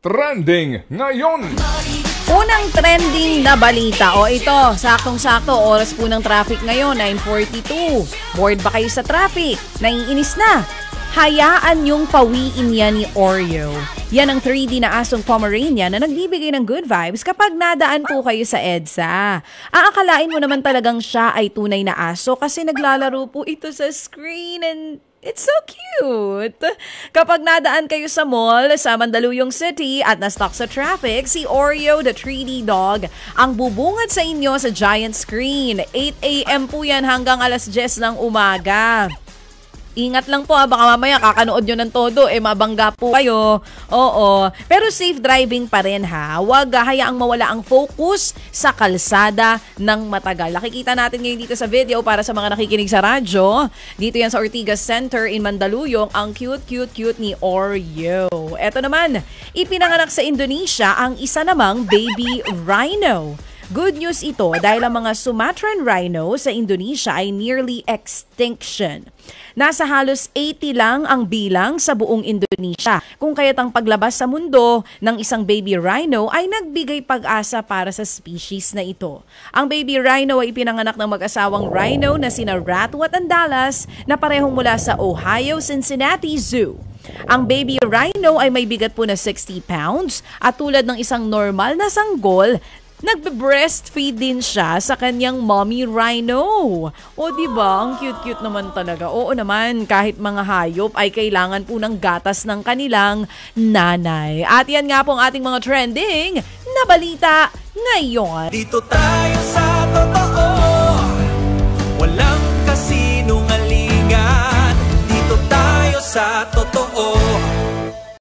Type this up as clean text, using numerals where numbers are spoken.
Trending ngayon. Unang trending na balita. O ito, saktong-sakto, oras po ng traffic ngayon, 9:42. Bored ba kayo sa traffic? Naiinis na? Hayaan yung pawiin yan ni Oreo. Yan ang 3D na asong Pomeranian na nagbibigay ng good vibes kapag nadaan po kayo sa EDSA. Aakalain mo naman talagang siya ay tunay na aso kasi naglalaro po ito sa screen and it's so cute! Kapag nadaan kayo sa mall sa Mandaluyong City at na-stuck sa traffic, si Oreo the 3D dog ang bubungad sa inyo sa giant screen. 8 a.m. po yan hanggang alas 10 ng umaga. Ingat lang po baka mamaya kakanood nyo ng todo, mabangga po kayo. Oo, pero safe driving pa rin ha. Huwag hayaang mawala ang focus sa kalsada ng matagal. Nakikita natin ngayon dito sa video para sa mga nakikinig sa radyo. Dito yan sa Ortigas Center in Mandaluyong, ang cute ni Oreo. Eto naman, ipinanganak sa Indonesia ang isa namang baby rhino. Good news ito dahil ang mga Sumatran rhino sa Indonesia ay nearly extinction. Nasa halos 80 lang ang bilang sa buong Indonesia. Kung kaya't ang paglabas sa mundo ng isang baby rhino ay nagbigay pag-asa para sa species na ito. Ang baby rhino ay ipinanganak ng mag-asawang rhino na sina Ratu at Andalas na parehong mula sa Ohio Cincinnati Zoo. Ang baby rhino ay may bigat po na 60 pounds at tulad ng isang normal na sanggol, nagbe-breastfeed din siya sa kanyang mommy rhino. O diba, ang cute-cute naman talaga. Oo naman, kahit mga hayop ay kailangan po ng gatas ng kanilang nanay. At yan nga po ang ating mga trending na balita ngayon. Dito tayo sa totoo, walang kasinungalingan. Dito tayo sa totoo.